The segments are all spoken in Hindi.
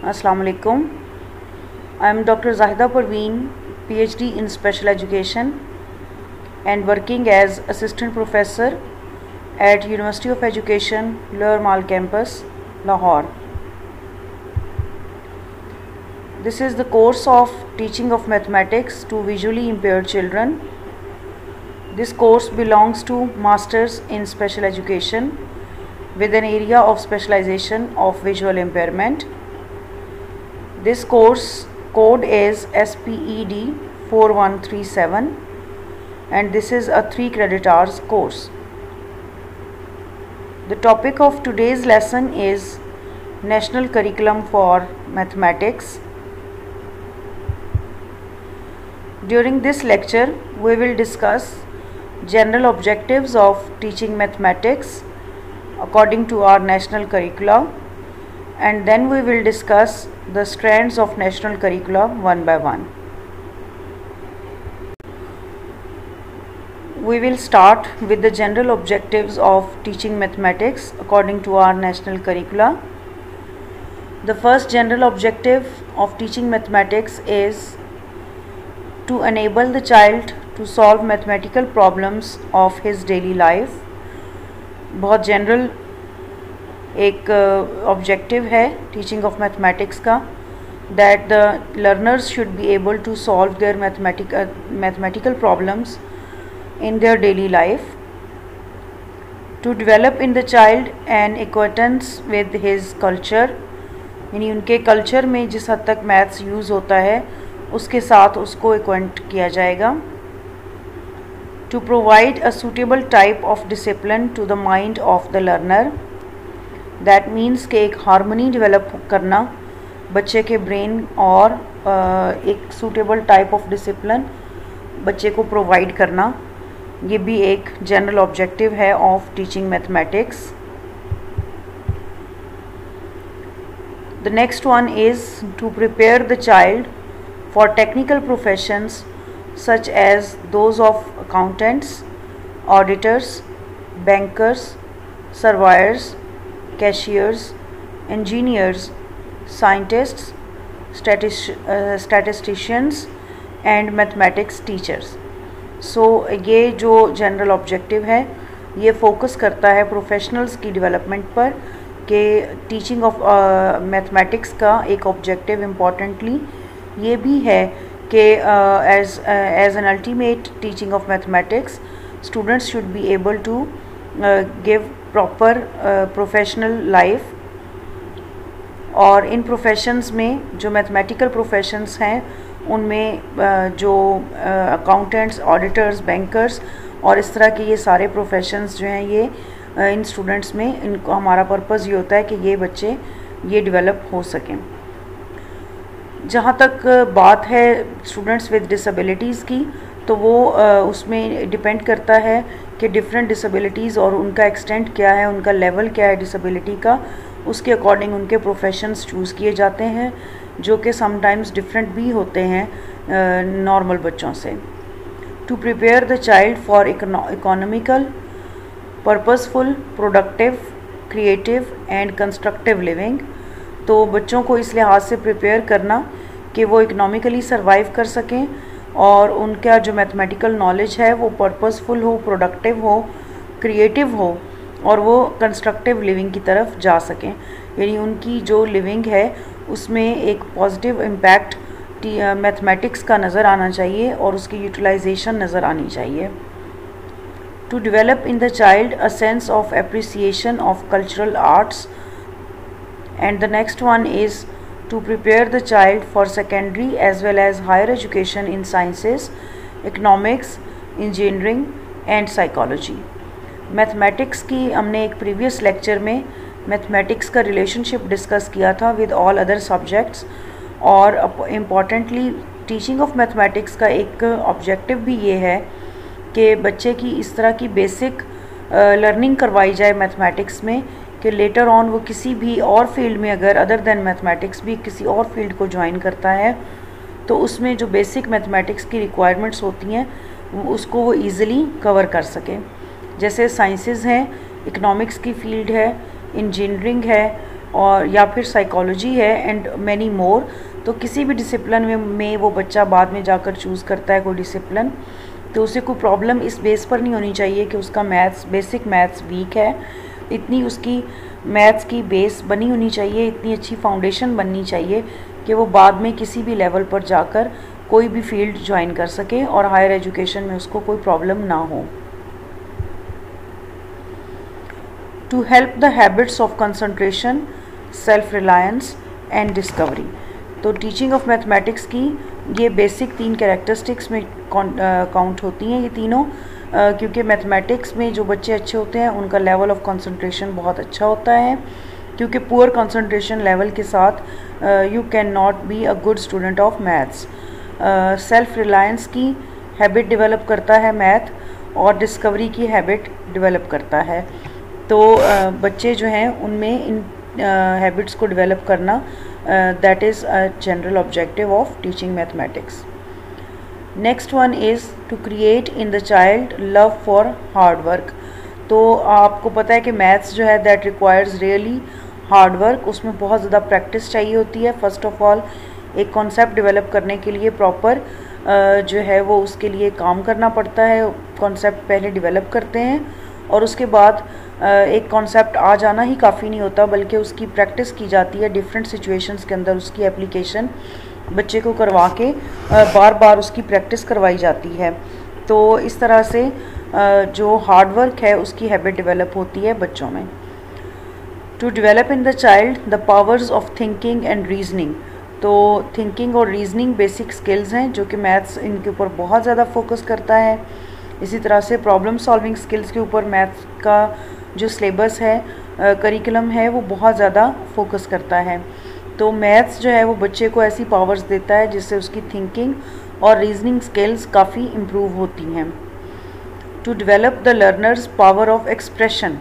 Assalamu alaikum. I am Dr. Zahida Parveen, PhD in Special Education and working as Assistant Professor at University of Education, Lower Mall Campus, Lahore. This is the course of Teaching of Mathematics to Visually Impaired Children. This course belongs to Masters in Special Education with an area of specialization of visual impairment. This course code is SPED 4137 and this is a 3 credit hours course. The topic of today's lesson is National Curriculum for Mathematics. During this lecture, we will discuss general objectives of teaching mathematics according to our national curricula, and then we will discuss the strands of national curricula one by one. We will start with the general objectives of teaching mathematics according to our national curricula. The first general objective of teaching mathematics is to enable the child to solve mathematical problems of his daily life. बहुत जनरल एक ऑब्जेक्टिव है टीचिंग ऑफ मैथमेटिक्स का, that the learners should be able to solve their mathematical problems in their daily life, to develop in the child an acquaintance with his culture, यानी उनके कल्चर में जिस हद तक मैथ्स यूज़ होता है उसके साथ उसको एक्वाइंट किया जाएगा, to provide a suitable type of discipline to the mind of the learner. That means कि एक हार्मनी डेवलप करना बच्चे के ब्रेन और एक सूटेबल टाइप ऑफ डिसिप्लिन बच्चे को प्रोवाइड करना, ये भी एक जनरल ऑब्जेक्टिव है of teaching mathematics. The next one is to prepare the child for technical professions such as those of accountants, auditors, bankers, surveyors, cashiers, engineers, scientists, statisticians and mathematics teachers. So ये जो जनरल ऑब्जेक्टिव है ये फोकस करता है प्रोफेशनल्स की डेवलपमेंट पर, कि टीचिंग ऑफ मैथमेटिक्स का एक ऑब्जेक्टिव इम्पॉर्टेंटली ये भी है कि as an ultimate teaching of mathematics, students should be able to give proper professional life. और इन प्रोफेशंस में जो मैथमेटिकल प्रोफेशंस हैं उनमें जो अकाउंटेंट्स, ऑडिटर्स, बैंकर्स और इस तरह के ये सारे प्रोफेशंस जो हैं ये इन स्टूडेंट्स में इनको हमारा पर्पज़ ये होता है कि ये बच्चे ये डेवलप हो सकें. जहाँ तक बात है स्टूडेंट्स विद डिसेबिलिटीज़ की, तो वो उसमें डिपेंड करता है कि डिफरेंट डिसेबिलिटीज़ और उनका एक्सटेंट क्या है, उनका लेवल क्या है डिसेबिलिटी का, उसके अकॉर्डिंग उनके प्रोफेशंस चूज़ किए जाते हैं जो कि समटाइम्स डिफरेंट भी होते हैं नॉर्मल बच्चों से. To prepare the child for economical, purposeful, productive, creative and constructive living. तो बच्चों को इस लिहाज से प्रिपेयर करना कि वो इकोनॉमिकली सर्वाइव कर सकें और उनका जो मैथमेटिकल नॉलेज है वो पर्पसफुल हो, प्रोडक्टिव हो, क्रिएटिव हो और वो कंस्ट्रक्टिव लिविंग की तरफ जा सकें, यानी उनकी जो लिविंग है उसमें एक पॉजिटिव इम्पैक्ट मैथमेटिक्स का नज़र आना चाहिए और उसकी यूटिलाइजेशन नज़र आनी चाहिए. To develop in the child a sense of appreciation of cultural arts. And the next one is to prepare the child for secondary as well as higher education in sciences, economics, engineering and psychology. Mathematics की हमने एक previous lecture में mathematics का relationship discuss किया था with all other subjects, और importantly teaching of mathematics का एक objective भी ये है कि बच्चे की इस तरह की basic learning करवाई जाए mathematics में कि लेटर ऑन वो किसी भी और फील्ड में अगर अदर देन मैथमेटिक्स भी किसी और फील्ड को ज्वाइन करता है तो उसमें जो बेसिक मैथमेटिक्स की रिक्वायरमेंट्स होती हैं उसको वो ईज़िली कवर कर सकें. जैसे साइंसेस हैं, इकोनॉमिक्स की फील्ड है, इंजीनियरिंग है, और या फिर साइकोलॉजी है एंड मैनी मोर। तो किसी भी डिसिप्लिन में वो बच्चा बाद में जाकर चूज़ करता है कोई डिसिप्लिन, तो उसे कोई प्रॉब्लम इस बेस पर नहीं होनी चाहिए कि उसका बेसिक मैथ्स वीक है। इतनी उसकी मैथ्स की बेस बनी होनी चाहिए, इतनी अच्छी फाउंडेशन बननी चाहिए कि वो बाद में किसी भी लेवल पर जाकर कोई भी फील्ड ज्वाइन कर सके और हायर एजुकेशन में उसको कोई प्रॉब्लम ना हो। To help the habits of concentration, self reliance and discovery. तो टीचिंग ऑफ मैथमेटिक्स की ये बेसिक 3 कैरेक्टरिस्टिक्स में काउंट होती हैं ये तीनों, क्योंकि मैथमेटिक्स में जो बच्चे अच्छे होते हैं उनका लेवल ऑफ कंसंट्रेशन बहुत अच्छा होता है, क्योंकि पुअर कंसंट्रेशन लेवल के साथ you can not be a good student of maths. Self reliance की हैबिट डेवलप करता है मैथ, और डिस्कवरी की हैबिट डेवलप करता है। तो बच्चे जो हैं उनमें इन हैबिट्स को डेवलप करना that is a general objective of teaching mathematics. Next one is to create in the child love for hard work. तो आपको पता है कि मैथ्स जो है that requires really hard work, उसमें बहुत ज़्यादा प्रैक्टिस चाहिए होती है। फर्स्ट ऑफ ऑल एक कॉन्सेप्ट डेवलप करने के लिए प्रॉपर जो है वो उसके लिए काम करना पड़ता है। कॉन्सेप्ट पहले डेवलप करते हैं और उसके बाद एक कॉन्सेप्ट आ जाना ही काफ़ी नहीं होता, बल्कि उसकी प्रैक्टिस की जाती है डिफरेंट सिचुएशंस के अंदर। उसकी एप्लीकेशन बच्चे को करवा के बार बार उसकी प्रैक्टिस करवाई जाती है। तो इस तरह से जो हार्ड वर्क है उसकी हैबिट डेवलप होती है बच्चों में। To develop in the child the powers of thinking and reasoning. तो थिंकिंग और रीजनिंग बेसिक स्किल्स हैं जो कि मैथ्स इनके ऊपर बहुत ज़्यादा फोकस करता है। इसी तरह से प्रॉब्लम सॉल्विंग स्किल्स के ऊपर मैथ्स का जो सिलेबस है, करिकुलम है, वो बहुत ज़्यादा फोकस करता है। तो मैथ्स जो है वो बच्चे को ऐसी पावर्स देता है जिससे उसकी थिंकिंग और रीजनिंग स्किल्स काफ़ी इम्प्रूव होती हैं। To develop the learner's power of expression,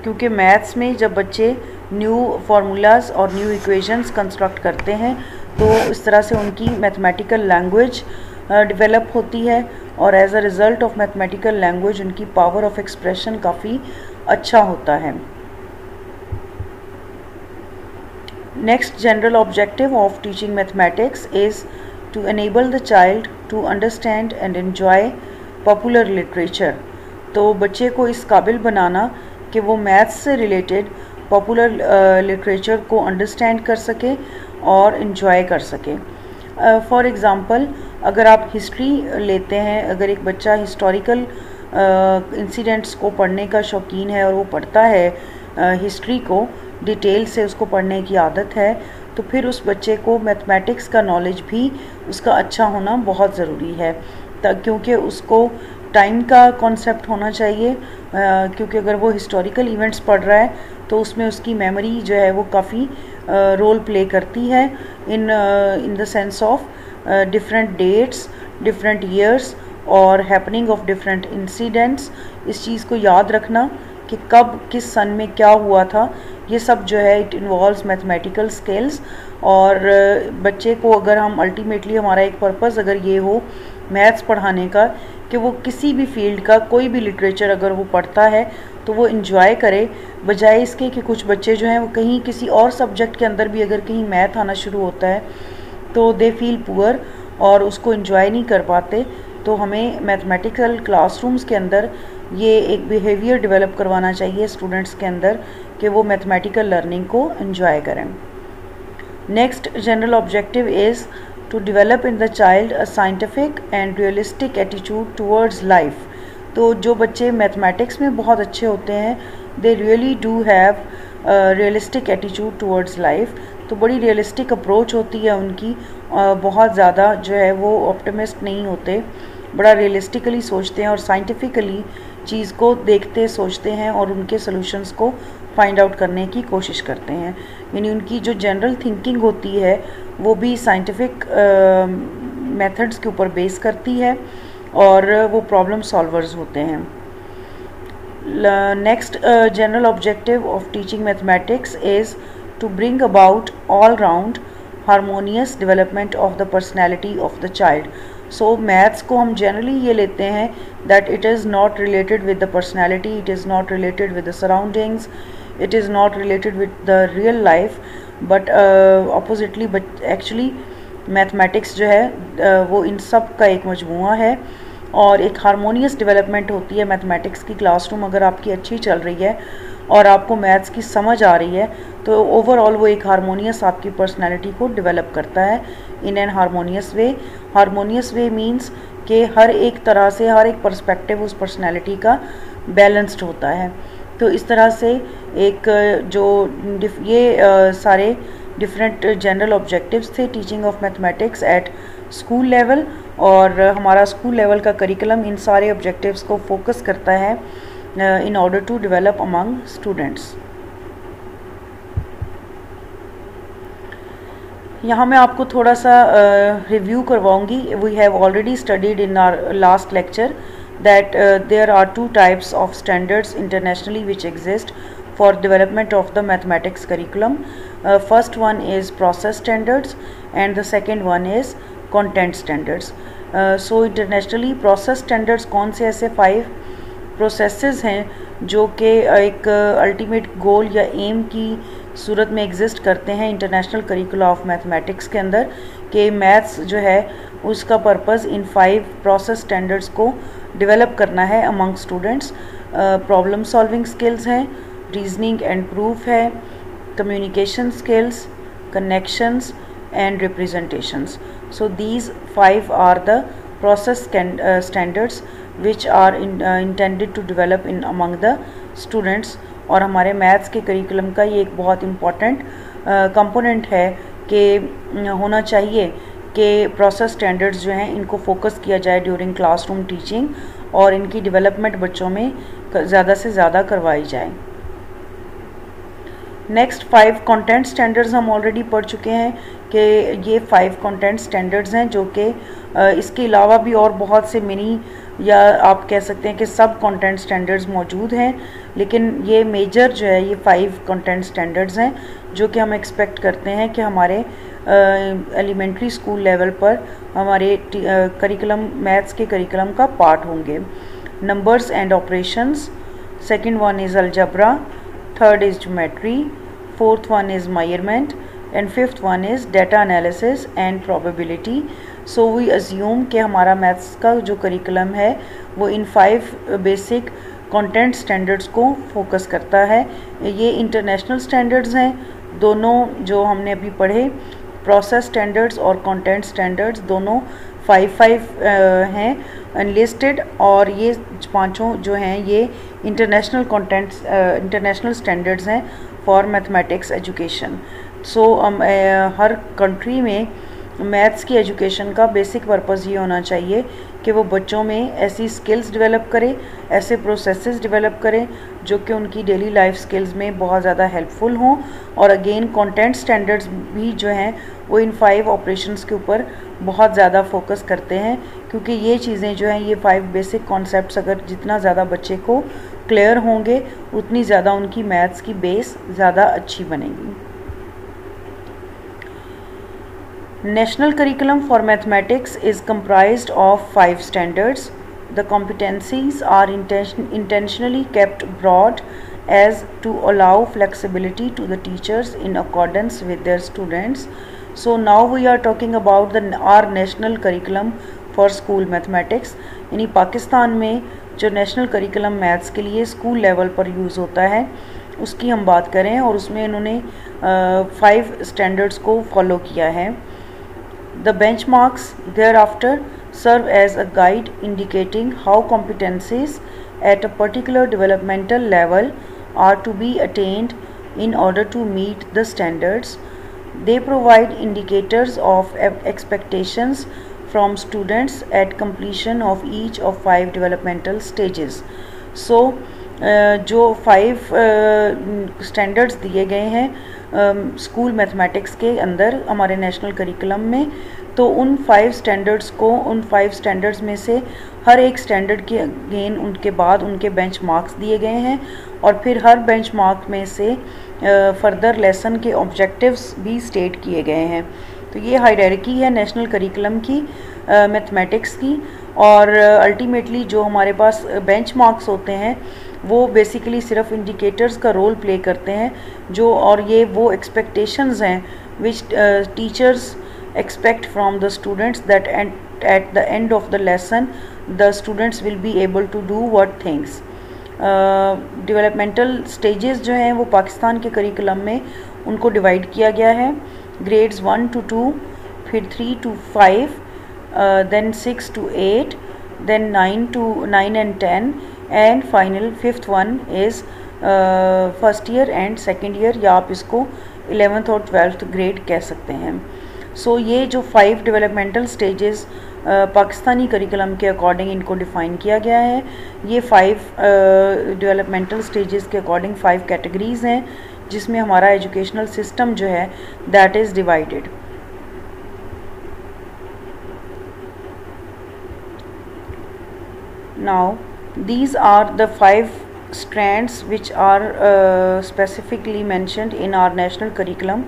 क्योंकि मैथ्स में जब बच्चे न्यू फार्मूलाज और न्यू इक्वेशंस कंस्ट्रक्ट करते हैं तो इस तरह से उनकी मैथमेटिकल लैंग्वेज डेवलप होती है, और as a result of mathematical language उनकी पावर ऑफ एक्सप्रेशन काफ़ी अच्छा होता है। Next general objective of teaching mathematics is to enable the child to understand and enjoy popular literature. तो बच्चे को इस काबिल बनाना कि वो मैथ्स से रिलेटेड पॉपुलर लिटरेचर को अंडरस्टैंड कर सके और इन्जॉय कर सके। फॉर एग्ज़ाम्पल अगर आप हिस्ट्री लेते हैं, अगर एक बच्चा हिस्टोरिकल इंसिडेंट्स को पढ़ने का शौकीन है और वो पढ़ता है हिस्ट्री को डिटेल से, उसको पढ़ने की आदत है, तो फिर उस बच्चे को मैथमेटिक्स का नॉलेज भी उसका अच्छा होना बहुत ज़रूरी है, क्योंकि उसको टाइम का कॉन्सेप्ट होना चाहिए, क्योंकि अगर वो हिस्टोरिकल इवेंट्स पढ़ रहा है तो उसमें उसकी मेमोरी जो है वो काफ़ी रोल प्ले करती है in the sense of different dates, different years और हैपनिंग ऑफ डिफरेंट इंसिडेंट्स। इस चीज़ को याद रखना कि कब किस सन में क्या हुआ था, ये सब जो है इट इन्वॉल्व्स मैथमेटिकल स्किल्स। और बच्चे को अगर हम अल्टीमेटली हमारा एक पर्पस अगर ये हो मैथ्स पढ़ाने का कि वो किसी भी फील्ड का कोई भी लिटरेचर अगर वो पढ़ता है तो वो इन्जॉय करे, बजाय इसके कि कुछ बच्चे जो हैं वो कहीं किसी और सब्जेक्ट के अंदर भी अगर कहीं मैथ आना शुरू होता है तो दे फील पुअर और उसको इन्जॉय नहीं कर पाते। तो हमें मैथमेटिकल क्लासरूम्स के अंदर ये एक बिहेवियर डेवलप करवाना चाहिए स्टूडेंट्स के अंदर कि वो मैथमेटिकल लर्निंग को इन्जॉय करें। Next general objective is to develop in the child a scientific and realistic attitude towards life. तो जो बच्चे मैथमेटिक्स में बहुत अच्छे होते हैं they really do have realistic attitude towards life. तो बड़ी रियलिस्टिक अप्रोच होती है उनकी, बहुत ज़्यादा जो है वो ऑप्टिमिस्ट नहीं होते, बड़ा रियलिस्टिकली सोचते हैं और साइंटिफिकली चीज़ को देखते सोचते हैं और उनके सॉल्यूशंस को फाइंड आउट करने की कोशिश करते हैं। यानी उनकी जो जनरल थिंकिंग होती है वो भी साइंटिफिक मेथड्स के ऊपर बेस करती है और वो प्रॉब्लम सॉल्वर्स होते हैं। Next general objective of teaching mathematics is to bring about all round harmonious development of the personality of the child. So maths को हम generally ये लेते हैं that it is not related with the personality, it is not related with the surroundings, it is not related with the real life, but oppositely, but actually mathematics जो है वो इन सब का एक मजमूआ है और एक हारमोनियस डेवलपमेंट होती है मैथमेटिक्स की। क्लासरूम अगर आपकी अच्छी चल रही है और आपको मैथ्स की समझ आ रही है तो ओवरऑल वो एक हारमोनियस आपकी पर्सनालिटी को डेवलप करता है in an harmonious way. Harmonious way means कि हर एक तरह से हर एक पर्सपेक्टिव उस पर्सनालिटी का बैलेंस्ड होता है। तो इस तरह से एक जो ये सारे डिफरेंट जनरल ऑब्जेक्टिव्स थे teaching of mathematics at school level, और हमारा स्कूल लेवल का करिकुलम इन सारे ऑब्जेक्टिव्स को फोकस करता है in order to develop among students. यहाँ मैं आपको थोड़ा सा रिव्यू करवाऊँगी। We have already studied in our last lecture that there are two types of standards internationally which exist for development of the mathematics curriculum. First one is process standards and the second one is content standards. So internationally process standards कौन से ऐसे 5 प्रोसेसेस हैं जो कि एक अल्टीमेट गोल या एम की सूरत में एग्जिस्ट करते हैं इंटरनेशनल करिकुला ऑफ मैथमेटिक्स के अंदर, कि मैथ्स जो है उसका पर्पज़ इन 5 प्रोसेस स्टैंडर्ड्स को डेवलप करना है among students. Problem solving skills हैं, रीजनिंग एंड प्रूफ है, communication skills, connections and representations. So these 5 are the process standards which are intended to develop in among the students। और हमारे मैथ्स के करिकुलम का ये एक बहुत इम्पॉर्टेंट कंपोनेंट है कि होना चाहिए कि प्रोसेस स्टैंडर्ड्स जो हैं इनको फोकस किया जाए ड्यूरिंग क्लासरूम टीचिंग और इनकी डेवलपमेंट बच्चों में ज़्यादा से ज़्यादा करवाई जाए। नेक्स्ट 5 कंटेंट स्टैंडर्ड्स हम ऑलरेडी पढ़ चुके हैं कि ये 5 कंटेंट स्टैंडर्ड्स हैं जो कि इसके अलावा भी और बहुत से मिनी या आप कह सकते हैं कि सब कंटेंट स्टैंडर्ड्स मौजूद हैं, लेकिन ये मेजर जो है ये 5 कंटेंट स्टैंडर्ड्स हैं जो कि हम एक्सपेक्ट करते हैं कि हमारे एलिमेंट्री स्कूल लेवल पर हमारे करिकुलम मैथ्स के करिकुलम का पार्ट होंगे। Numbers and operations, second one is algebra, third is geometry, fourth one is measurement and fifth one is data analysis and probability। So we assume कि हमारा मैथ्स का जो करिकुलम है वो इन 5 बेसिक कंटेंट स्टैंडर्ड्स को फोकस करता है। ये इंटरनेशनल स्टैंडर्ड्स हैं दोनों जो हमने अभी पढ़े, प्रोसेस स्टैंडर्ड्स और कंटेंट स्टैंडर्ड्स दोनों 5 हैं अनलिस्टेड, और ये पांचों जो हैं ये इंटरनेशनल कंटेंट्स इंटरनेशनल स्टैंडर्ड्स हैं for mathematics education. So her country में मैथ्स की एजुकेशन का बेसिक पर्पज़ ये होना चाहिए कि वो बच्चों में ऐसी स्किल्स डेवलप करे, ऐसे प्रोसेसेस डेवलप करें जो कि उनकी डेली लाइफ स्किल्स में बहुत ज़्यादा हेल्पफुल हों। और अगेन कंटेंट स्टैंडर्ड्स भी जो हैं वो इन 5 ऑपरेशंस के ऊपर बहुत ज़्यादा फोकस करते हैं, क्योंकि ये चीज़ें जो हैं ये 5 बेसिक कॉन्सेप्ट्स अगर जितना ज़्यादा बच्चे को क्लियर होंगे उतनी ज़्यादा उनकी मैथ्स की बेस ज़्यादा अच्छी बनेगी। National curriculum for mathematics is comprised of 5 standards. The competencies are intentionally kept broad as to allow flexibility to the teachers in accordance with their students. So now we are talking about our national curriculum for school mathematics। यानी पाकिस्तान में जो नेशनल करिकुलम मैथ्स के लिए स्कूल लेवल पर यूज़ होता है उसकी हम बात करें, और उसमें इन्होंने 5 स्टैंडर्ड्स को फॉलो किया है। The benchmarks thereafter serve as a guide indicating how competencies at a particular developmental level are to be attained in order to meet the standards. They provide indicators of expectations from students at completion of each of 5 developmental stages. So जो 5 स्टैंडर्ड्स दिए गए हैं स्कूल मैथमेटिक्स के अंदर हमारे नेशनल करिकुलम में, तो उन 5 स्टैंडर्ड्स में से हर एक स्टैंडर्ड के अगेन उनके बाद उनके बेंचमार्क्स दिए गए हैं, और फिर हर बेंचमार्क में से फर्दर लेसन के ऑब्जेक्टिव्स भी स्टेट किए गए हैं। तो ये हायरार्की है नेशनल करिकुलम की मैथमेटिक्स की। और अल्टीमेटली जो हमारे पास बेंचमार्क्स होते हैं वो बेसिकली सिर्फ इंडिकेटर्स का रोल प्ले करते हैं जो, और ये वो एक्सपेक्टेशंस हैं विच teachers expect from the students that at the end of the lesson the students will be able to do what things. Developmental stages जो हैं वो पाकिस्तान के करिकुलम में उनको डिवाइड किया गया है, ग्रेड्स 1 to 2, फिर 3 to 5, then 6 to 8, then 9 and 10, and final fifth one is first year and second year, या आप इसको 11th और 12th ग्रेड कह सकते हैं। सो ये जो 5 डेवलपमेंटल स्टेजेस पाकिस्तानी करिकुलम के अकॉर्डिंग इनको डिफ़ाइन किया गया है। ये 5 डेवलपमेंटल स्टेजेस के अकॉर्डिंग 5 कैटेगरीज़ हैं जिसमें हमारा एजुकेशनल सिस्टम जो है that is divided. Now these are the 5 strands which are specifically mentioned in our national curriculum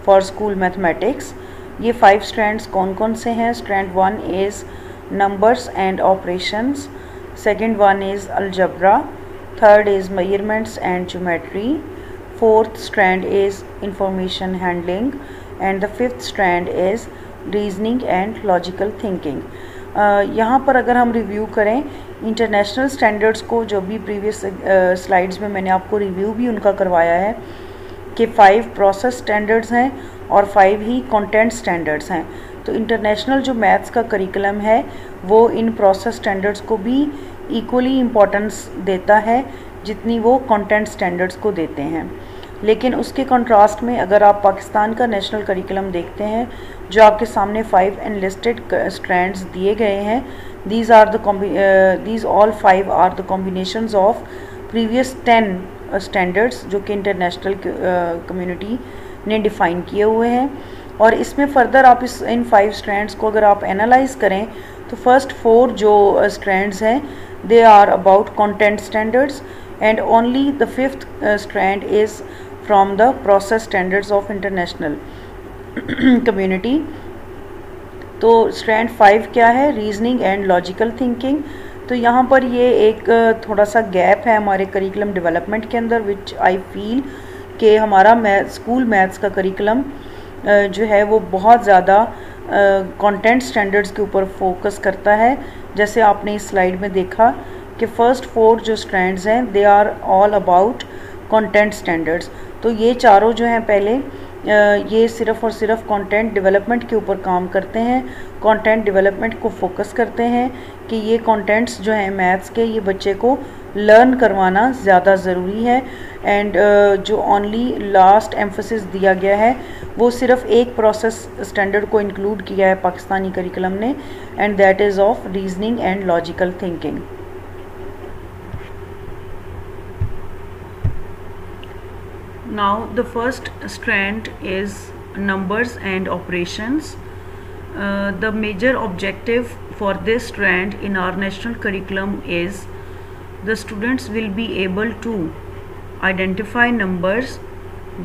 for school mathematics। ये 5 strands कौन कौन से हैं? Strand 1 is numbers and operations, second one is algebra, third is measurements and geometry, fourth strand is information handling, and the fifth strand is reasoning and logical thinking। यहाँ पर अगर हम रिव्यू करें इंटरनेशनल स्टैंडर्ड्स को, जो भी प्रीवियस स्लाइड्स में मैंने आपको रिव्यू भी उनका करवाया है कि 5 प्रोसेस स्टैंडर्ड्स हैं और 5 ही कंटेंट स्टैंडर्ड्स हैं। तो इंटरनेशनल जो मैथ्स का करिकुलम है वो इन प्रोसेस स्टैंडर्ड्स को भी इक्वली इम्पोर्टेंस देता है जितनी वो कंटेंट स्टैंडर्ड्स को देते हैं। लेकिन उसके कंट्रास्ट में अगर आप पाकिस्तान का नेशनल करिकुलम देखते हैं जो आपके सामने 5 एनलिस्टेड स्ट्रैंड्स दिए गए हैं, these all 5 are the combinations of previous 10 standards जो कि इंटरनेशनल कम्युनिटी ने डिफ़ाइन किए हुए हैं। और इसमें फर्दर आप इन 5 स्ट्रैंड्स को अगर आप एनालाइज करें तो फर्स्ट 4 जो स्ट्रैंड्स हैं they are about content standards and only the 5th strand is from the process standards of international community। तो स्ट्रैंड 5 क्या है? Reasoning and logical thinking. तो यहाँ पर ये एक थोड़ा सा गैप है हमारे करिकुलम डेवलपमेंट के अंदर, विच आई फील कि हमारा स्कूल मैथ्स का करिकुलम जो है वो बहुत ज़्यादा कंटेंट स्टैंडर्ड्स के ऊपर फोकस करता है। जैसे आपने इस स्लाइड में देखा कि फर्स्ट 4 जो स्ट्रैंड्स हैं they are all about content standards. तो ये चारों जो हैं पहले ये सिर्फ़ और सिर्फ कंटेंट डेवलपमेंट के ऊपर काम करते हैं, कंटेंट डेवलपमेंट को फोकस करते हैं कि ये कंटेंट्स जो हैं मैथ्स के ये बच्चे को लर्न करवाना ज़्यादा ज़रूरी है। एंड जो ओनली लास्ट एम्फेसिस दिया गया है वो सिर्फ एक प्रोसेस स्टैंडर्ड को इंक्लूड किया है पाकिस्तानी करिकुलम ने, and that is of reasoning and logical thinking. Now the first strand is numbers and operations. The major objective for this strand in our national curriculum is the students will be able to identify numbers,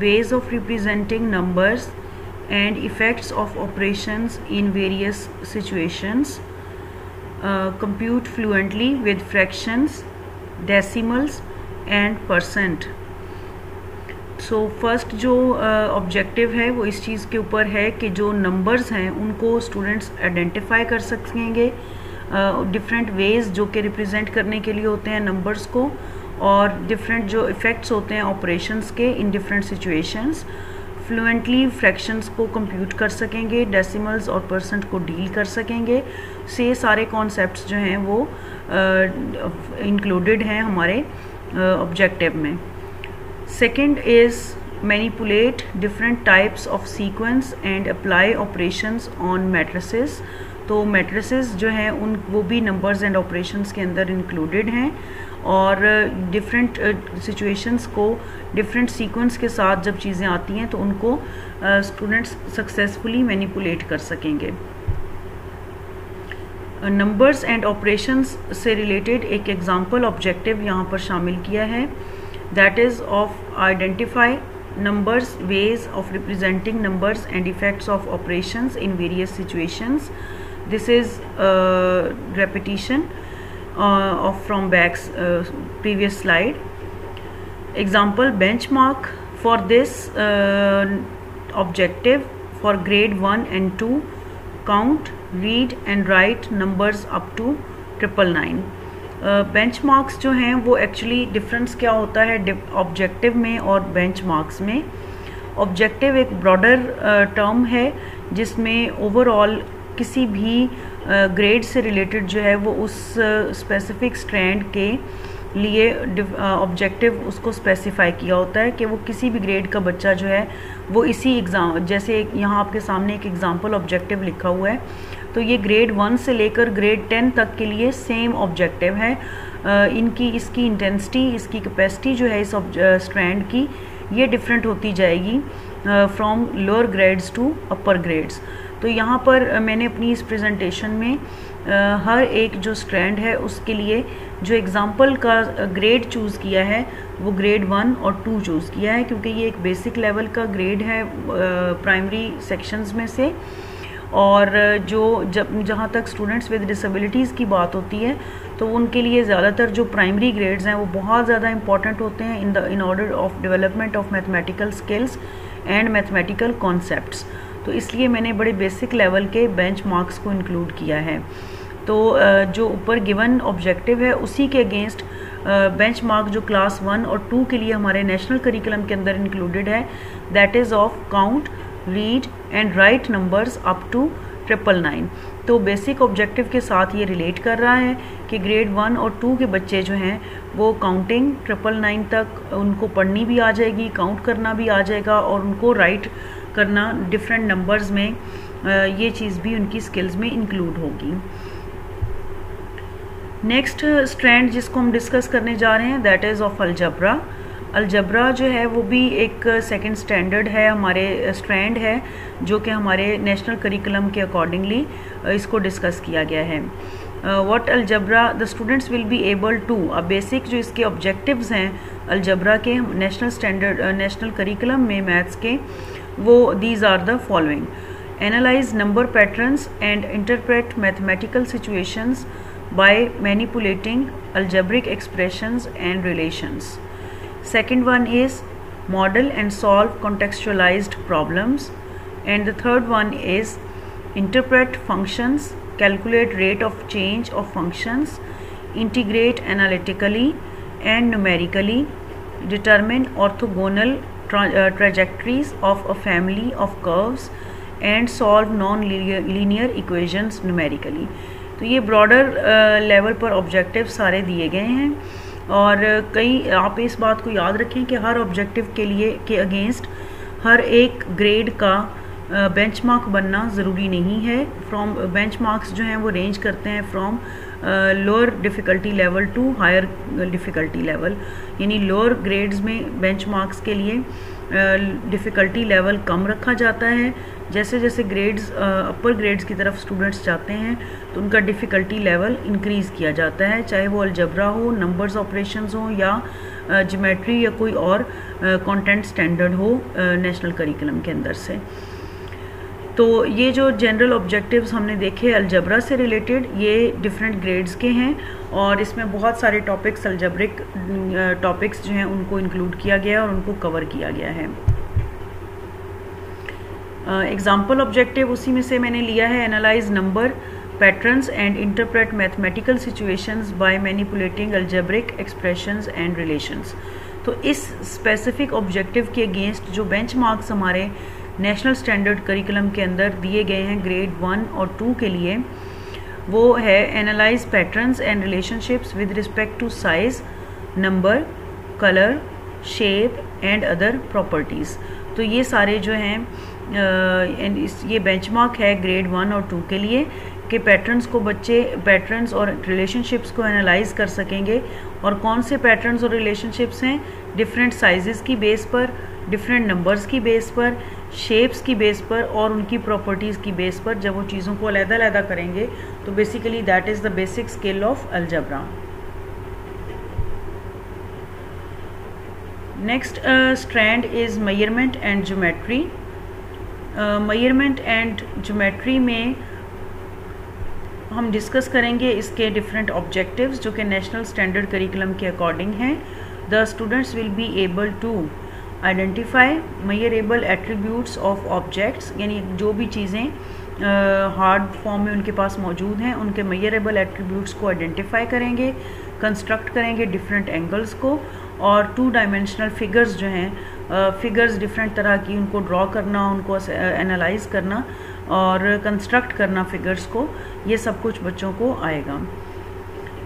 ways of representing numbers and effects of operations in various situations, compute fluently with fractions, decimals and percent। So first जो ऑब्जेक्टिव है वो इस चीज़ के ऊपर है कि जो नंबर्स हैं उनको स्टूडेंट्स आइडेंटिफाई कर सकेंगे डिफरेंट वेज जो कि रिप्रेजेंट करने के लिए होते हैं नंबर्स को, और डिफरेंट जो इफ़ेक्ट्स होते हैं ऑपरेशंस के in different situations. Fluently fractions को कंप्यूट कर सकेंगे, डेसिमल्स और परसेंट को डील कर सकेंगे। से सारे कॉन्सेप्ट्स जो हैं वो इंक्लूडेड हैं हमारे ऑब्जेक्टिव में। Second is manipulate different types of sequence and apply operations on matrices। तो matrices जो हैं उन वो भी numbers and operations के अंदर included हैं, और different situations को different sequence के साथ जब चीज़ें आती हैं तो उनको students successfully manipulate कर सकेंगे। numbers and operations से related एक example objective यहाँ पर शामिल किया है, that is of identify numbers, ways of representing numbers and effects of operations in various situations. This is repetition of from back's previous slide. Example, benchmark for this objective for grade 1 and 2, count, read and write numbers up to 999. Benchmarks जो हैं वो एक्चुअली डिफरेंस क्या होता है ऑब्जेक्टिव में और बेंचमार्क्स में. ऑब्जेक्टिव एक ब्रॉडर टर्म है जिसमें ओवरऑल किसी भी ग्रेड से रिलेटेड जो है वो उस स्पेसिफिक स्ट्रैंड के लिए ऑब्जेक्टिव उसको स्पेसिफाई किया होता है कि वो किसी भी ग्रेड का बच्चा जो है वो इसी एग्ज़ाम, जैसे यहाँ आपके सामने एक एग्जांपल ऑब्जेक्टिव लिखा हुआ है, तो ये ग्रेड 1 से लेकर ग्रेड 10 तक के लिए सेम ऑब्जेक्टिव है. इसकी इंटेंसिटी, इसकी कैपेसिटी जो है इस स्ट्रैंड की, ये डिफरेंट होती जाएगी from lower grades to upper grades. तो यहाँ पर मैंने अपनी इस प्रेजेंटेशन में हर एक जो स्ट्रैंड है उसके लिए जो एग्जांपल का ग्रेड चूज़ किया है वो ग्रेड 1 और 2 चूज़ किया है, क्योंकि ये एक बेसिक लेवल का ग्रेड है प्राइमरी सेक्शंस में से. और जहाँ तक स्टूडेंट्स विद डिसेबिलिटीज़ की बात होती है तो उनके लिए ज़्यादातर जो प्राइमरी ग्रेड्स हैं वो बहुत ज़्यादा इंपॉर्टेंट होते हैं in order of development of mathematical skills and mathematical concepts. तो इसलिए मैंने बड़े बेसिक लेवल के बेंचमार्क्स को इंक्लूड किया है. तो जो ऊपर गिवन ऑब्जेक्टिव है उसी के अगेंस्ट बेंचमार्क जो क्लास 1 और 2 के लिए हमारे नेशनल करिकुलम के अंदर इंक्लूडेड है, that is of count, read and write numbers up to 999. तो बेसिक ऑब्जेक्टिव के साथ ये रिलेट कर रहा है कि ग्रेड 1 और 2 के बच्चे जो हैं वो काउंटिंग 999 तक उनको पढ़नी भी आ जाएगी, काउंट करना भी आ जाएगा और उनको राइट करना डिफरेंट नंबर्स में, ये चीज़ भी उनकी स्किल्स में इंक्लूड होगी. नेक्स्ट स्ट्रैंड जिसको हम डिस्कस करने जा रहे हैं दैट इज़ ऑफ अलजब्रा. अलजब्रा जो है वो भी एक सेकंड स्टैंडर्ड है, हमारे स्ट्रैंड है जो कि हमारे नेशनल करिकुलम के अकॉर्डिंगली इसको डिस्कस किया गया है. What algebra, the students will be able to, अब बेसिक जो इसके ऑब्जेक्टिव्स हैं अलजब्रा के नेशनल स्टैंडर्ड नेशनल करिकुलम में मैथ्स के, वो these are the following: analyse number patterns and interpret mathematical situations by manipulating algebraic expressions and relations. Second one is model and solve contextualized problems, and the third one is interpret functions, calculate rate of change of functions, integrate analytically and numerically, determine orthogonal trajectories of a family of curves and solve non-linear equations numerically. तो ये ब्रॉडर लेवल पर ऑब्जेक्टिव सारे दिए गए हैं और कई आप इस बात को याद रखें कि हर ऑब्जेक्टिव के लिए के अगेंस्ट हर एक ग्रेड का बेंचमार्क बनना ज़रूरी नहीं है. फ्रॉम बेंचमार्क्स जो हैं वो रेंज करते हैं from lower difficulty level to higher difficulty level, यानी लोअर ग्रेड्स में बेंचमार्क्स के लिए डिफ़िकल्टी लेवल कम रखा जाता है. जैसे जैसे ग्रेड्स अपर ग्रेड्स की तरफ स्टूडेंट्स जाते हैं तो उनका डिफ़िकल्टी लेवल इंक्रीज़ किया जाता है, चाहे वो अलजब्रा हो, नंबर्स ऑपरेशंस हो या ज्योमेट्री या कोई और कंटेंट स्टैंडर्ड हो नेशनल करिकुलम के अंदर से. तो ये जो जनरल ऑब्जेक्टिव्स हमने देखे अलजब्रा से रिलेटेड, ये डिफरेंट ग्रेड्स के हैं और इसमें बहुत सारे टॉपिक्स अलजब्रिक टॉपिक्स जो हैं उनको इंक्लूड किया गया और उनको कवर किया गया है. एग्जाम्पल ऑब्जेक्टिव उसी में से मैंने लिया है, analyse number patterns and interpret mathematical situations by manipulating algebraic expressions and relations. तो इस स्पेसिफिक ऑब्जेक्टिव के अगेंस्ट जो बेंचमार्क्स हमारे नेशनल स्टैंडर्ड करिकुलम के अंदर दिए गए हैं ग्रेड 1 और 2 के लिए, वो है analyse patterns and relationships with respect to size, number, colour, shape and other properties. तो ये सारे जो हैं ये बेंचमार्क है ग्रेड 1 और 2 के लिए कि पैटर्न्स को बच्चे पैटर्न्स और रिलेशनशिप्स को एनालाइज कर सकेंगे. और कौन से पैटर्न्स और रिलेशनशिप्स हैं? डिफरेंट साइजेस की बेस पर, डिफरेंट नंबर्स की बेस पर, शेप्स की बेस पर और उनकी प्रॉपर्टीज़ की बेस पर. जब वो चीज़ों को अलग-अलग करेंगे तो basically that is the basic skill of algebra. Next strand is measurement and geometry. Measurement and geometry में हम डिस्कस करेंगे इसके डिफरेंट ऑब्जेक्टिव्स जो कि नेशनल स्टैंडर्ड करिकुलम के अकॉर्डिंग हैं। The students will be able to identify measurable attributes of objects, यानी जो भी चीज़ें हार्ड फॉर्म में उनके पास मौजूद हैं उनके मेजरेबल एट्रीब्यूट्स को आइडेंटिफाई करेंगे, कंस्ट्रक्ट करेंगे डिफरेंट एंगल्स को, और 2 डायमेंशनल फिगर्स जो हैं फिगर्स डिफरेंट तरह की उनको ड्रॉ करना, उनको एनालाइज करना और कंस्ट्रक्ट करना फिगर्स को, ये सब कुछ बच्चों को आएगा।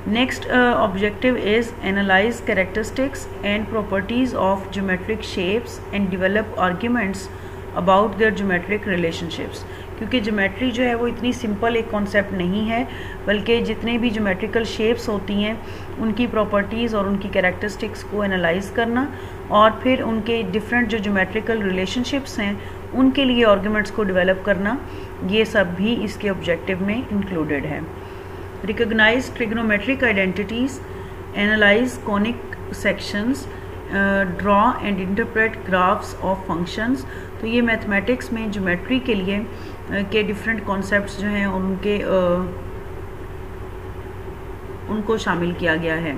Next objective is analyse characteristics and properties of geometric shapes and develop arguments about their geometric relationships. क्योंकि ज्योमेट्री जो है वो इतनी सिंपल एक कॉन्सेप्ट नहीं है, बल्कि जितने भी ज्योमेट्रिकल शेप्स होती हैं उनकी प्रॉपर्टीज़ और उनकी कैरेक्टरिस्टिक्स को एनालाइज करना और फिर उनके डिफरेंट जो ज्योमेट्रिकल रिलेशनशिप्स हैं उनके लिए आर्ग्यूमेंट्स को डेवलप करना, ये सब भी इसके ऑब्जेक्टिव में इंक्लूडेड है। Recognise trigonometric identities, analyse conic sections, draw and interpret graphs of functions. तो ये मैथमेटिक्स में ज्योमेट्री के लिए के डिफरेंट कॉन्सेप्ट्स जो हैं उनको शामिल किया गया है।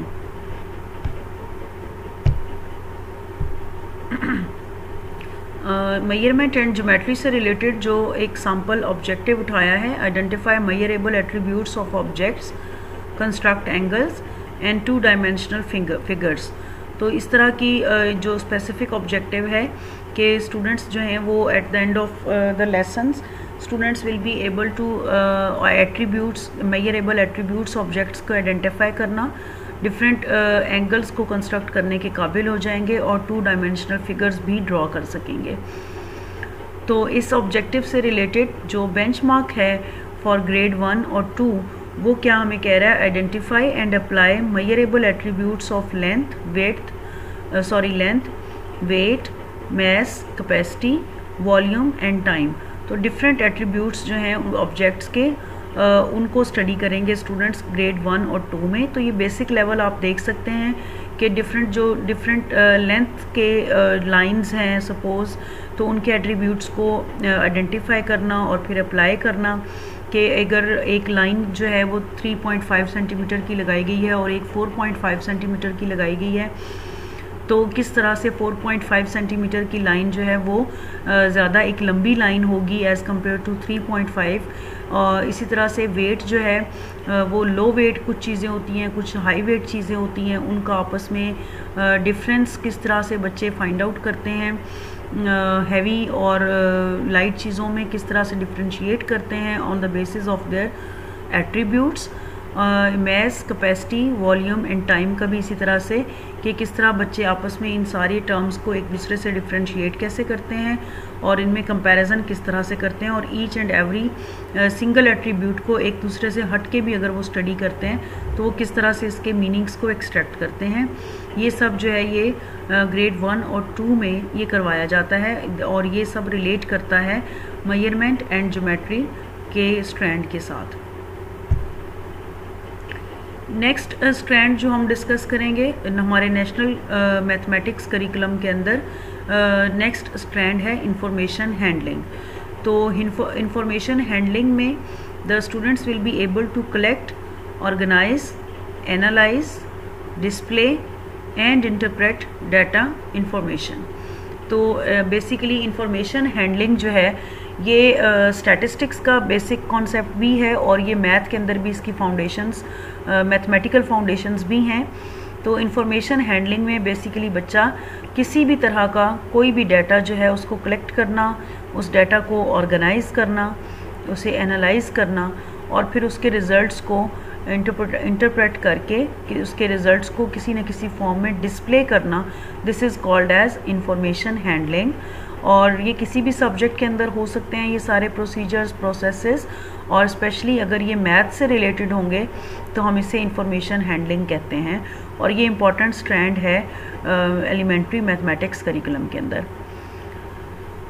मेजरमेंट एंड ज्योमेट्री से रिलेटेड जो एक सैम्पल ऑब्जेक्टिव उठाया है, identify measurable attributes of objects, construct angles and 2 dimensional figures. तो इस तरह की जो स्पेसिफिक ऑब्जेक्टिव है कि स्टूडेंट्स जो हैं वो at the end of the lessons students will be able to attributes, measurable attributes objects को आइडेंटिफाई करना, डिफरेंट एंगल्स को कंस्ट्रक्ट करने के काबिल हो जाएंगे और 2 डायमेंशनल फिगर्स भी ड्रॉ कर सकेंगे। तो इस ऑब्जेक्टिव से रिलेटेड जो बेंचमार्क है फॉर ग्रेड 1 और 2 वो क्या हमें कह रहा है, identify and apply measurable attributes of length, weight, mass, capacity, volume and time. तो डिफरेंट एट्रीब्यूट्स जो हैं ऑब्जेक्ट्स के उनको स्टडी करेंगे स्टूडेंट्स ग्रेड 1 और 2 में। तो ये बेसिक लेवल आप देख सकते हैं कि डिफरेंट लेंथ के लाइंस हैं सपोज़, तो उनके एट्रीब्यूट्स को आइडेंटिफाई करना और फिर अप्लाई करना कि अगर एक लाइन जो है वो 3.5 सेंटीमीटर की लगाई गई है और एक 4.5 सेंटीमीटर की लगाई गई है, तो किस तरह से 4.5 सेंटीमीटर की लाइन जो है वो ज़्यादा एक लंबी लाइन होगी एज़ कम्पेयर टू 3.5। और इसी तरह से वेट जो है वो लो वेट कुछ चीज़ें होती हैं, कुछ हाई वेट चीज़ें होती हैं, उनका आपस में डिफरेंस किस तरह से बच्चे फाइंड आउट करते हैं, हैवी और लाइट चीज़ों में किस तरह से डिफ्रेंशिएट करते हैं on the basis of their attributes. Mass, capacity, volume and time का भी इसी तरह से कि किस तरह बच्चे आपस में इन सारे टर्म्स को एक दूसरे से डिफ्रेंशिएट कैसे करते हैं और इनमें कंपैरिजन किस तरह से करते हैं, और each and every single attribute को एक दूसरे से हट के भी अगर वो स्टडी करते हैं तो वो किस तरह से इसके मीनिंग्स को एक्सट्रैक्ट करते हैं। ये सब जो है ये ग्रेड 1 और 2 में ये करवाया जाता है और ये सब रिलेट करता है मेजरमेंट एंड ज्योमेट्री के स्ट्रैंड के साथ। नेक्स्ट स्ट्रैंड जो हम डिस्कस करेंगे हमारे नेशनल मैथमेटिक्स करिकुलम के अंदर, नेक्स्ट स्ट्रैंड है इंफॉर्मेशन हैंडलिंग। तो इंफॉर्मेशन हैंडलिंग में the students will be able to collect, organise, analyse, display and interpret data information. तो बेसिकली इंफॉर्मेशन हैंडलिंग जो है ये स्टैटिस्टिक्स का बेसिक कॉन्सेप्ट भी है और ये मैथ के अंदर भी इसकी फाउंडेशंस, मैथमेटिकल फाउंडेशंस भी हैं। तो इंफॉर्मेशन हैंडलिंग में बेसिकली बच्चा किसी भी तरह का कोई भी डाटा जो है उसको कलेक्ट करना, उस डाटा को ऑर्गेनाइज करना, उसे एनालाइज करना और फिर उसके रिज़ल्ट्स को इंटरप्रेट करके कि उसके रिज़ल्ट्स को किसी न किसी फॉर्म में डिस्प्ले करना, this is called as information handling. और ये किसी भी सब्जेक्ट के अंदर हो सकते हैं ये सारे प्रोसीजर्स, प्रोसेसेस, और स्पेशली अगर ये मैथ से रिलेटेड होंगे तो हम इसे इंफॉर्मेशन हैंडलिंग कहते हैं और ये इम्पॉर्टेंट स्ट्रैंड है एलिमेंट्री मैथमेटिक्स करिकुलम के अंदर।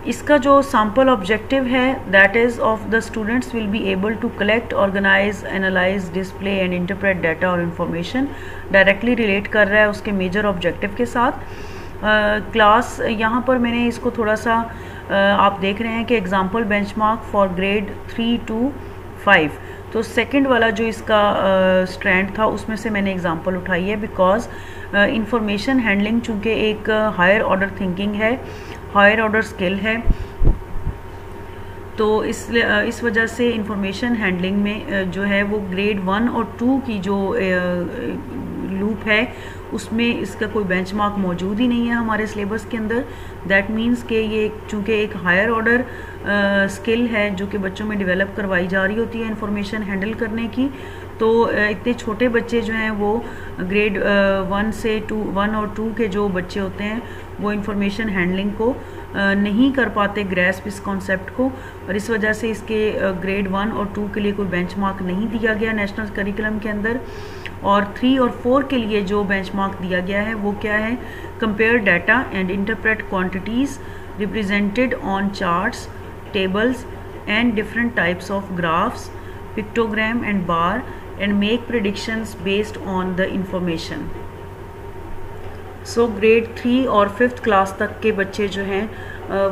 इसका जो सैम्पल ऑब्जेक्टिव है that is of the students will be able to collect, organise, analyse, display and interpret data और इन्फॉर्मेशन, डायरेक्टली रिलेट कर रहा है उसके मेजर ऑब्जेक्टिव के साथ। क्लास यहाँ पर मैंने इसको थोड़ा सा आप देख रहे हैं कि example benchmark for grade 3 to 5, तो सेकंड वाला जो इसका स्ट्रैंड था उसमें से मैंने एग्जांपल उठाई है, बिकॉज इंफॉर्मेशन हैंडलिंग चूँकि एक हायर ऑर्डर थिंकिंग है, हायर ऑर्डर स्किल है, तो इस वजह से इंफॉर्मेशन हैंडलिंग में जो है वो ग्रेड 1 और 2 की जो लूप है उसमें इसका कोई बेंचमार्क मौजूद ही नहीं है हमारे सिलेबस के अंदर। दैट मीन्स कि ये चूँकि एक हायर ऑर्डर स्किल है जो कि बच्चों में डेवलप करवाई जा रही होती है इंफॉर्मेशन हैंडल करने की, तो इतने छोटे बच्चे जो हैं वो ग्रेड 1 और 2 के जो बच्चे होते हैं वो इंफॉर्मेशन हैंडलिंग को नहीं कर पाते ग्रैस्प इस कॉन्सेप्ट को, और इस वजह से इसके ग्रेड 1 और 2 के लिए कोई बेंचमार्क नहीं दिया गया नेशनल करिकुलम के अंदर। और 3 और 4 के लिए जो बेंचमार्क दिया गया है वो क्या है, compare data and interpret quantities represented on charts, tables and different types of graphs, pictogram and bar and make predictions based on the information. So grade 3 और 5th क्लास तक के बच्चे जो हैं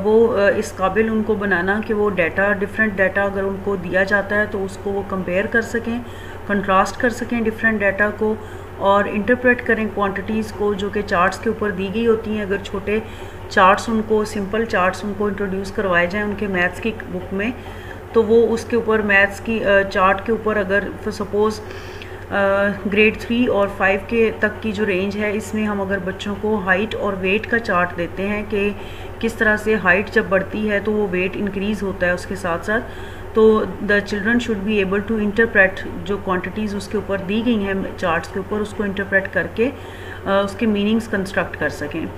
वो इस काबिल उनको बनाना कि वो डाटा, डिफरेंट डाटा अगर उनको दिया जाता है तो उसको वो कंपेयर कर सकें, कंट्रास्ट कर सकें डिफरेंट डाटा को, और इंटरप्रेट करें क्वांटिटीज़ को जो कि चार्ट्स के ऊपर दी गई होती हैं। अगर छोटे चार्ट्स उनको, सिंपल चार्ट्स उनको इंट्रोड्यूस करवाए जाएँ उनके मैथ्स की बुक में, तो वो उसके ऊपर मैथ्स की चार्ट के ऊपर अगर सपोज़ ग्रेड 3 और 5 के तक की जो रेंज है इसमें हम अगर बच्चों को हाइट और वेट का चार्ट देते हैं कि किस तरह से हाइट जब बढ़ती है तो वो वेट इंक्रीज़ होता है उसके साथ साथ, तो the children should be able to interpret जो क्वांटिटीज़ उसके ऊपर दी गई हैं चार्ट्स के ऊपर, उसको इंटरप्रेट करके उसके मीनिंग्स कंस्ट्रक्ट कर सकें।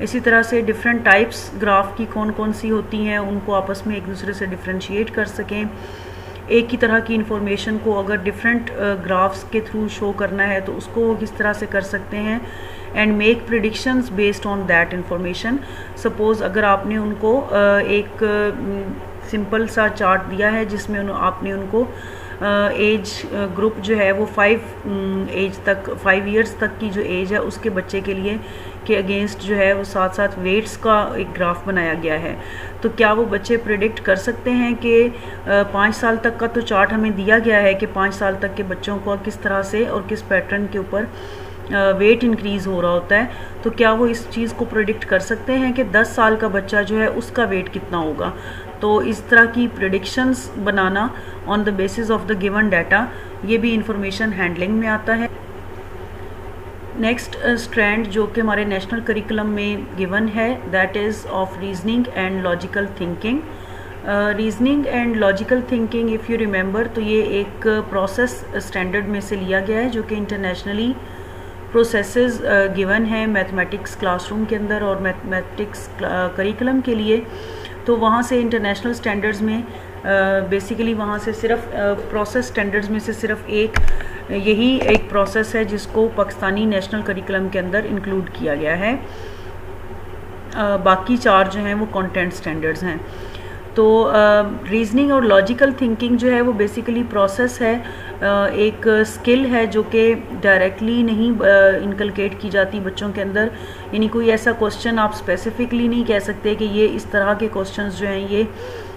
इसी तरह से डिफरेंट टाइप्स ग्राफ की कौन कौन सी होती हैं उनको आपस में एक दूसरे से डिफ्रेंशिएट कर सकें। एक ही तरह की इंफॉर्मेशन को अगर डिफरेंट ग्राफ्स के थ्रू शो करना है तो उसको वो किस तरह से कर सकते हैं, and make predictions based on that information. Suppose अगर आपने उनको एक सिंपल सा चार्ट दिया है जिसमें आपने उनको एज ग्रुप जो है वो 5 ईयर्स तक की जो एज है उसके बच्चे के लिए के अगेंस्ट जो है वो साथ साथ वेट्स का एक ग्राफ बनाया गया है, तो क्या वो बच्चे प्रिडिक्ट कर सकते हैं कि 5 साल तक का तो चार्ट हमें दिया गया है कि 5 साल तक के बच्चों को किस तरह से और किस पैटर्न के ऊपर वेट इंक्रीज़ हो रहा होता है, तो क्या वो इस चीज़ को प्रिडिक्ट कर सकते हैं कि 10 साल का बच्चा जो है उसका वेट कितना होगा। तो इस तरह की predictions banana on the basis of the given data, ये भी इंफॉर्मेशन हैंडलिंग में आता है। नेक्स्ट स्ट्रैंड जो कि हमारे नेशनल करिकुलम में गिवन है that is of reasoning and logical thinking. Reasoning and logical thinking if you remember, तो ये एक प्रोसेस स्टैंडर्ड में से लिया गया है जो कि इंटरनेशनली प्रोसेसेस गिवन है मैथमेटिक्स क्लासरूम के अंदर और मैथमेटिक्स करिकुलम के लिए, तो वहाँ से इंटरनेशनल स्टैंडर्ड्स में बेसिकली वहाँ से सिर्फ प्रोसेस स्टैंडर्ड्स में से सिर्फ यही एक प्रोसेस है जिसको पाकिस्तानी नेशनल करिकुलम के अंदर इंक्लूड किया गया है, बाकी 4 जो हैं वो कंटेंट स्टैंडर्ड्स हैं। तो रीजनिंग और लॉजिकल थिंकिंग जो है वो बेसिकली प्रोसेस है, एक स्किल है जो कि डायरेक्टली नहीं इनकलकेट की जाती बच्चों के अंदर, यानी कोई ऐसा क्वेश्चन आप स्पेसिफिकली नहीं कह सकते कि ये इस तरह के क्वेश्चंस जो हैं ये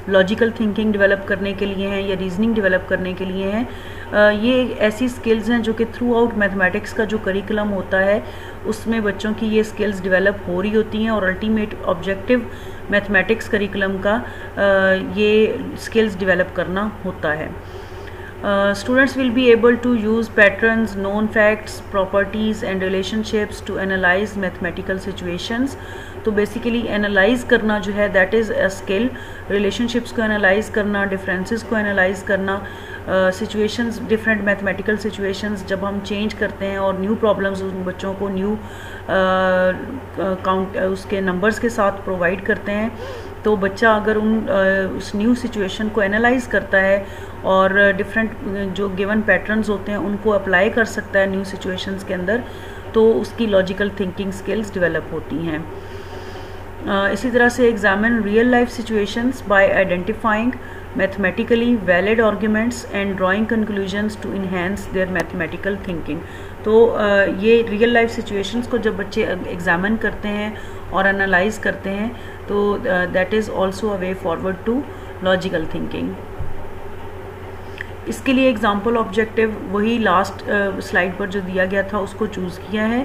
लॉजिकल थिंकिंग डेवलप करने के लिए हैं या रीजनिंग डेवलप करने के लिए हैं। ये ऐसी स्किल्स हैं जो कि थ्रू आउट मैथमेटिक्स का जो करिकुलम होता है उसमें बच्चों की ये स्किल्स डेवलप हो रही होती हैं, और अल्टीमेट ऑब्जेक्टिव मैथमेटिक्स करिकुलम का ये स्किल्स डेवलप करना होता है। Students will be able to use patterns, known facts, properties and relationships to analyze mathematical situations. तो बेसिकली एनालाइज करना जो है that is a skill, relationships को एनालाइज करना, डिफरेंसेस को एनालाइज करना, सिचुएशंस, डिफरेंट मैथमेटिकल सिचुएशंस जब हम चेंज करते हैं और न्यू प्रॉब्लम्स उन बच्चों को न्यू काउंट उसके नंबर्स के साथ प्रोवाइड करते हैं, तो बच्चा अगर उस न्यू सिचुएशन को एनालाइज करता है और डिफरेंट जो गिवन पैटर्न्स होते हैं उनको अप्लाई कर सकता है न्यू सिचुएशंस के अंदर, तो उसकी लॉजिकल थिंकिंग स्किल्स डेवलप होती हैं। इसी तरह से examine real life situations by identifying mathematically valid arguments and drawing conclusions to enhance their mathematical thinking. तो ये रियल लाइफ सिचुएशंस को जब बच्चे एग्जामिन करते हैं और एनालाइज करते हैं, तो that is also a way forward to logical thinking. इसके लिए एग्जाम्पल ऑब्जेक्टिव वही लास्ट स्लाइड पर जो दिया गया था उसको चूज़ किया है,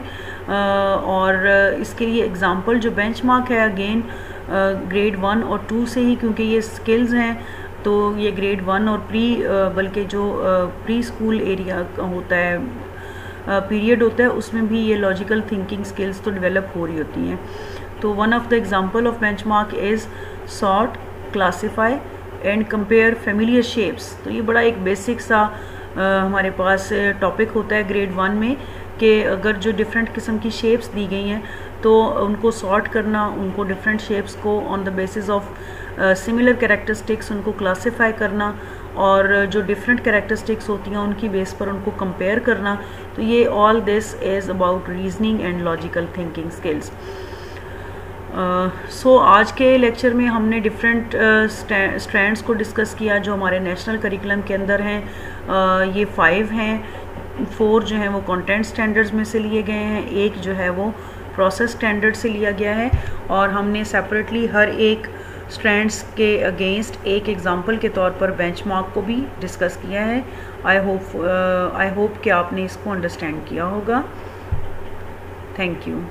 और इसके लिए एग्जाम्पल जो बेंचमार्क है अगेन ग्रेड 1 और 2 से ही, क्योंकि ये स्किल्स हैं तो ये ग्रेड 1 और बल्कि जो प्री स्कूल एरिया होता है, पीरियड होता है, उसमें भी ये लॉजिकल थिंकिंग स्किल्स तो डेवलप हो रही होती हैं। तो one of the example of benchmark is sort, classify and compare familiar shapes. तो ये बड़ा एक बेसिक सा हमारे पास टॉपिक होता है ग्रेड 1 में कि अगर जो डिफरेंट किस्म की शेप्स दी गई हैं तो उनको सॉर्ट करना, उनको डिफरेंट शेप्स को on the basis of similar characteristics उनको क्लासीफाई करना, और जो डिफरेंट कैरेक्टरिस्टिक्स होती हैं उनकी बेस पर उनको कंपेयर करना। तो ये all this is about reasoning and logical thinking skills. So आज के लेक्चर में हमने डिफरेंट स्ट्रैंड्स को डिस्कस किया जो हमारे नेशनल करिकुलम के अंदर हैं। ये 5 हैं, 4 जो हैं वो कंटेंट स्टैंडर्ड्स में से लिए गए हैं, एक जो है वो प्रोसेस स्टैंडर्ड से लिया गया है, और हमने सेपरेटली हर एक स्ट्रैंड्स के अगेंस्ट एक एग्जांपल के तौर पर बेंचमार्क को भी डिस्कस किया है। आई होप कि आपने इसको अंडरस्टैंड किया होगा। Thank you.